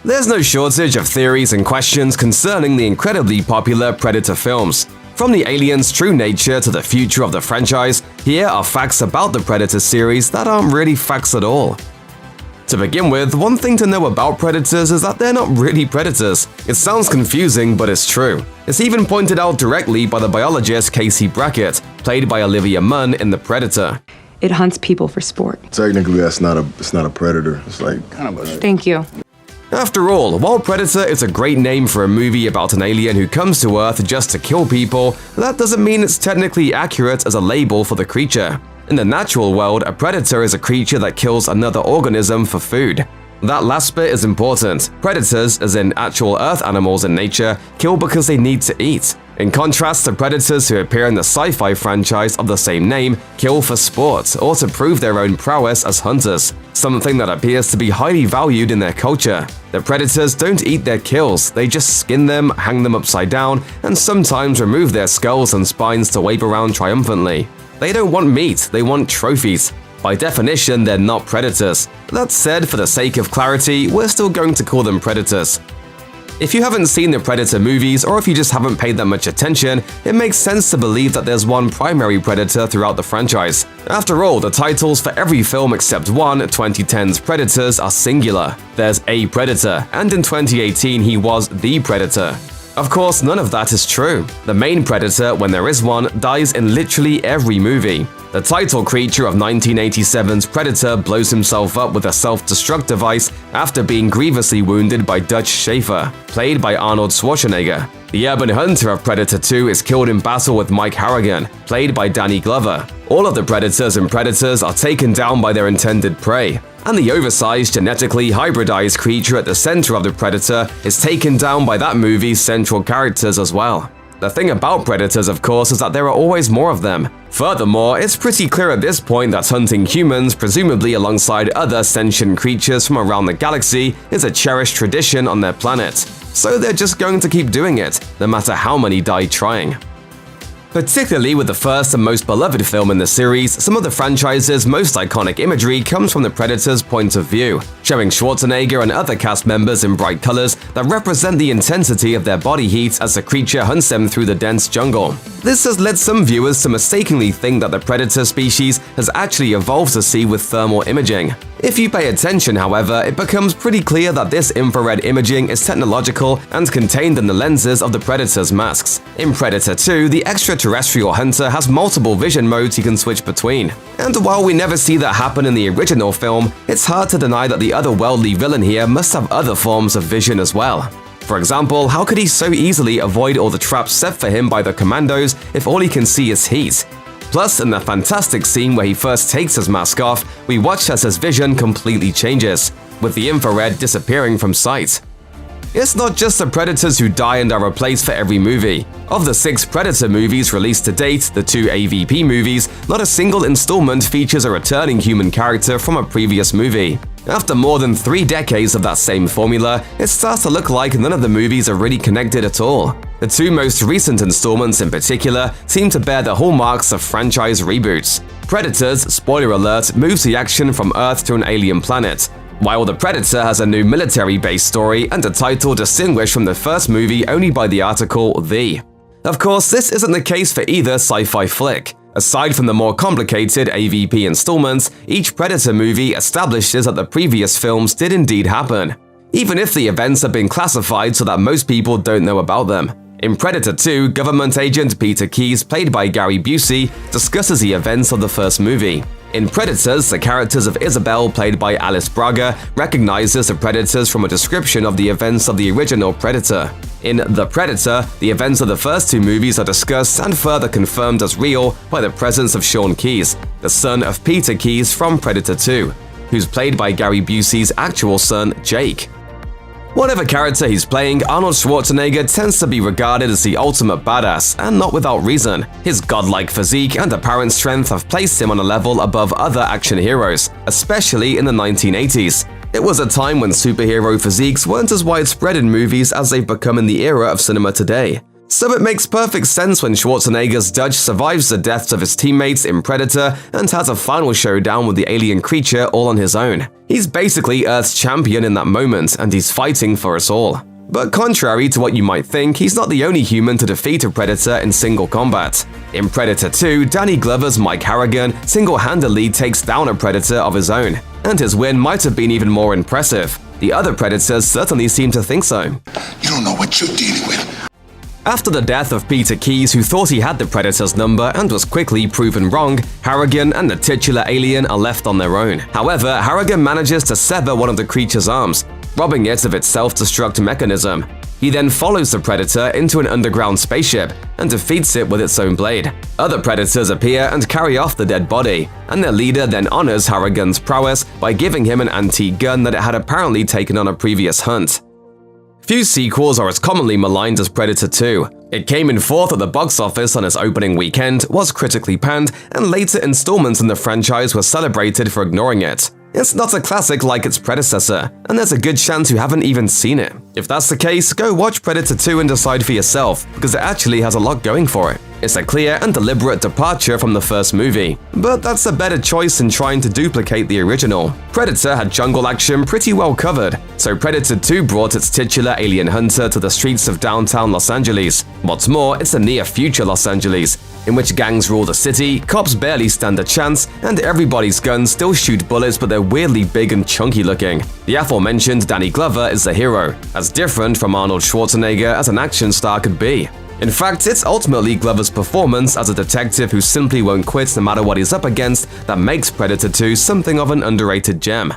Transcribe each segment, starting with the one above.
There's no shortage of theories and questions concerning the incredibly popular Predator films. From the aliens' true nature to the future of the franchise, here are facts about the Predator series that aren't really facts at all. To begin with, one thing to know about predators is that they're not really predators. It sounds confusing, but it's true. It's even pointed out directly by the biologist Casey Brackett, played by Olivia Munn in The Predator. It hunts people for sport. Technically, it's not a predator. It's like kind of a... Thank you. After all, while Predator is a great name for a movie about an alien who comes to Earth just to kill people, that doesn't mean it's technically accurate as a label for the creature. In the natural world, a predator is a creature that kills another organism for food. That last bit is important. Predators, as in actual Earth animals in nature, kill because they need to eat. In contrast to predators who appear in the sci-fi franchise of the same name, kill for sport or to prove their own prowess as hunters, something that appears to be highly valued in their culture. The predators don't eat their kills, they just skin them, hang them upside down, and sometimes remove their skulls and spines to wave around triumphantly. They don't want meat, they want trophies. By definition, they're not predators. That said, for the sake of clarity, we're still going to call them predators. If you haven't seen the Predator movies, or if you just haven't paid that much attention, it makes sense to believe that there's one primary predator throughout the franchise. After all, the titles for every film except one, 2010's Predators, are singular. There's a Predator, and in 2018 he was the Predator. Of course, none of that is true. The main predator, when there is one, dies in literally every movie. The title creature of 1987's Predator blows himself up with a self-destruct device after being grievously wounded by Dutch Schaefer, played by Arnold Schwarzenegger. The urban hunter of Predator 2 is killed in battle with Mike Harrigan, played by Danny Glover. All of the predators in Predators are taken down by their intended prey, and the oversized, genetically hybridized creature at the center of the Predator is taken down by that movie's central characters as well. The thing about predators, of course, is that there are always more of them. Furthermore, it's pretty clear at this point that hunting humans, presumably alongside other sentient creatures from around the galaxy, is a cherished tradition on their planet. So they're just going to keep doing it, no matter how many die trying. Particularly with the first and most beloved film in the series, some of the franchise's most iconic imagery comes from the Predator's point of view, showing Schwarzenegger and other cast members in bright colors that represent the intensity of their body heat as the creature hunts them through the dense jungle. This has led some viewers to mistakenly think that the Predator species has actually evolved to see with thermal imaging. If you pay attention, however, it becomes pretty clear that this infrared imaging is technological and contained in the lenses of the Predator's masks. In Predator 2, the extraterrestrial hunter has multiple vision modes he can switch between. And while we never see that happen in the original film, it's hard to deny that the otherworldly villain here must have other forms of vision as well. For example, how could he so easily avoid all the traps set for him by the commandos if all he can see is heat? Plus, in the fantastic scene where he first takes his mask off, we watch as his vision completely changes, with the infrared disappearing from sight. It's not just the predators who die and are replaced for every movie. Of the 6 Predator movies released to date, the 2 AVP movies, not a single installment features a returning human character from a previous movie. After more than 3 decades of that same formula, it starts to look like none of the movies are really connected at all. The 2 most recent installments in particular seem to bear the hallmarks of franchise reboots. Predators, spoiler alert, moves the action from Earth to an alien planet, while The Predator has a new military-based story and a title distinguished from the first movie only by the article The. Of course, this isn't the case for either sci-fi flick. Aside from the more complicated AVP installments, each Predator movie establishes that the previous films did indeed happen, even if the events have been classified so that most people don't know about them. In Predator 2, government agent Peter Keyes, played by Gary Busey, discusses the events of the first movie. In Predators, the characters of Isabel, played by Alice Braga, recognizes the predators from a description of the events of the original Predator. In The Predator, the events of the first 2 movies are discussed and further confirmed as real by the presence of Sean Keyes, the son of Peter Keyes from Predator 2, who's played by Gary Busey's actual son, Jake. Whatever character he's playing, Arnold Schwarzenegger tends to be regarded as the ultimate badass, and not without reason. His godlike physique and apparent strength have placed him on a level above other action heroes, especially in the 1980s. It was a time when superhero physiques weren't as widespread in movies as they've become in the era of cinema today. So it makes perfect sense when Schwarzenegger's Dutch survives the deaths of his teammates in Predator and has a final showdown with the alien creature all on his own. He's basically Earth's champion in that moment, and he's fighting for us all. But contrary to what you might think, he's not the only human to defeat a Predator in single combat. In Predator 2, Danny Glover's Mike Harrigan single-handedly takes down a Predator of his own, and his win might have been even more impressive. The other Predators certainly seem to think so. You don't know what you're dealing with. After the death of Peter Keyes, who thought he had the Predator's number and was quickly proven wrong, Harrigan and the titular alien are left on their own. However, Harrigan manages to sever one of the creature's arms, robbing it of its self-destruct mechanism. He then follows the Predator into an underground spaceship and defeats it with its own blade. Other Predators appear and carry off the dead body, and their leader then honors Harrigan's prowess by giving him an antique gun that it had apparently taken on a previous hunt. Few sequels are as commonly maligned as Predator 2. It came in fourth at the box office on its opening weekend, was critically panned, and later installments in the franchise were celebrated for ignoring it. It's not a classic like its predecessor, and there's a good chance you haven't even seen it. If that's the case, go watch Predator 2 and decide for yourself, because it actually has a lot going for it. It's a clear and deliberate departure from the first movie, but that's a better choice than trying to duplicate the original. Predator had jungle action pretty well covered, so Predator 2 brought its titular alien hunter to the streets of downtown Los Angeles. What's more, it's a near-future Los Angeles, in which gangs rule the city, cops barely stand a chance, and everybody's guns still shoot bullets but they're weirdly big and chunky looking. The aforementioned Danny Glover is the hero, as different from Arnold Schwarzenegger as an action star could be. In fact, it's ultimately Glover's performance as a detective who simply won't quit no matter what he's up against that makes Predator 2 something of an underrated gem.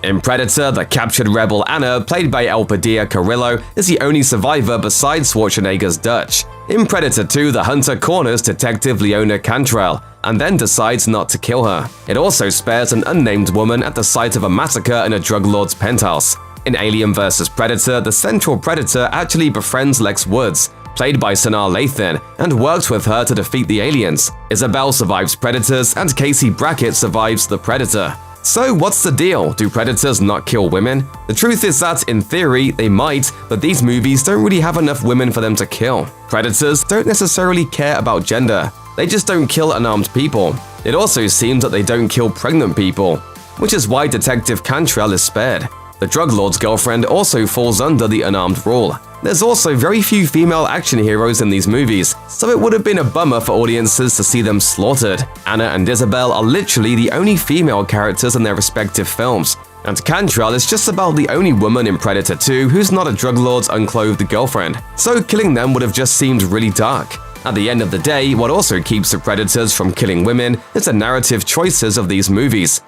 In Predator, the captured rebel Anna, played by El Padilla Carrillo, is the only survivor besides Schwarzenegger's Dutch. In Predator 2, the hunter corners Detective Leona Cantrell, and then decides not to kill her. It also spares an unnamed woman at the site of a massacre in a drug lord's penthouse. In Alien vs. Predator, the central predator actually befriends Lex Woods, played by Sanaa Lathan, and works with her to defeat the aliens. Isabel survives Predators, and Casey Brackett survives the Predator. So what's the deal? Do Predators not kill women? The truth is that, in theory, they might, but these movies don't really have enough women for them to kill. Predators don't necessarily care about gender. They just don't kill unarmed people. It also seems that they don't kill pregnant people, which is why Detective Cantrell is spared. The drug lord's girlfriend also falls under the unarmed rule. There's also very few female action heroes in these movies, so it would have been a bummer for audiences to see them slaughtered. Anna and Isabel are literally the only female characters in their respective films, and Cantrell is just about the only woman in Predator 2 who's not a drug lord's unclothed girlfriend, so killing them would have just seemed really dark. At the end of the day, what also keeps the Predators from killing women is the narrative choices of these movies.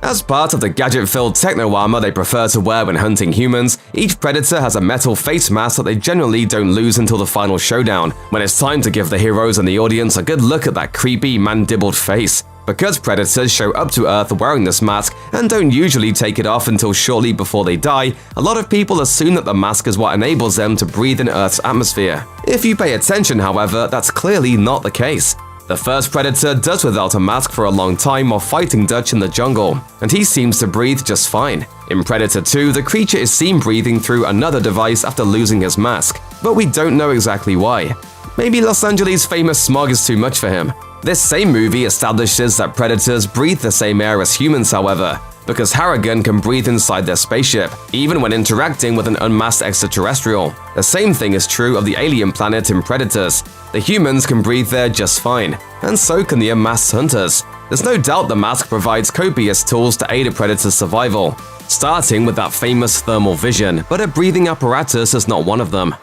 As part of the gadget-filled techno-armor they prefer to wear when hunting humans, each Predator has a metal face mask that they generally don't lose until the final showdown, when it's time to give the heroes and the audience a good look at that creepy, mandibbled face. Because Predators show up to Earth wearing this mask and don't usually take it off until shortly before they die, a lot of people assume that the mask is what enables them to breathe in Earth's atmosphere. If you pay attention, however, that's clearly not the case. The first Predator does without a mask for a long time while fighting Dutch in the jungle, and he seems to breathe just fine. In Predator 2, the creature is seen breathing through another device after losing his mask, but we don't know exactly why. Maybe Los Angeles' famous smog is too much for him. This same movie establishes that Predators breathe the same air as humans, however, because Harrigan can breathe inside their spaceship, even when interacting with an unmasked extraterrestrial. The same thing is true of the alien planet in Predators. The humans can breathe there just fine, and so can the unmasked hunters. There's no doubt the mask provides copious tools to aid a predator's survival, starting with that famous thermal vision, but a breathing apparatus is not one of them.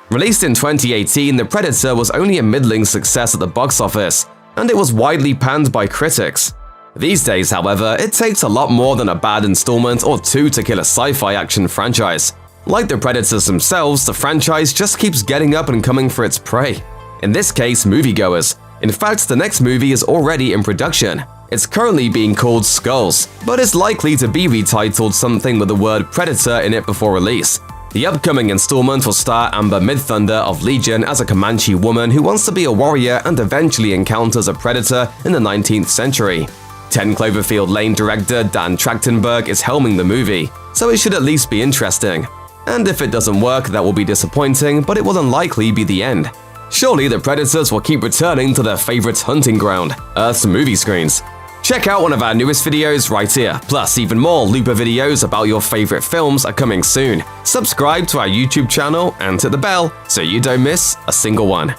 Released in 2018, The Predator was only a middling success at the box office, and it was widely panned by critics. These days, however, it takes a lot more than a bad installment or two to kill a sci-fi action franchise. Like the Predators themselves, the franchise just keeps getting up and coming for its prey. In this case, moviegoers. In fact, the next movie is already in production. It's currently being called Skulls, but is likely to be retitled something with the word Predator in it before release. The upcoming installment will star Amber Midthunder of Legion as a Comanche woman who wants to be a warrior and eventually encounters a predator in the 19th century. 10 Cloverfield Lane director Dan Trachtenberg is helming the movie, so it should at least be interesting. And if it doesn't work, that will be disappointing, but it will unlikely be the end. Surely the predators will keep returning to their favorite hunting ground, Earth's movie screens. Check out one of our newest videos right here, plus even more Looper videos about your favorite films are coming soon. Subscribe to our YouTube channel and hit the bell so you don't miss a single one.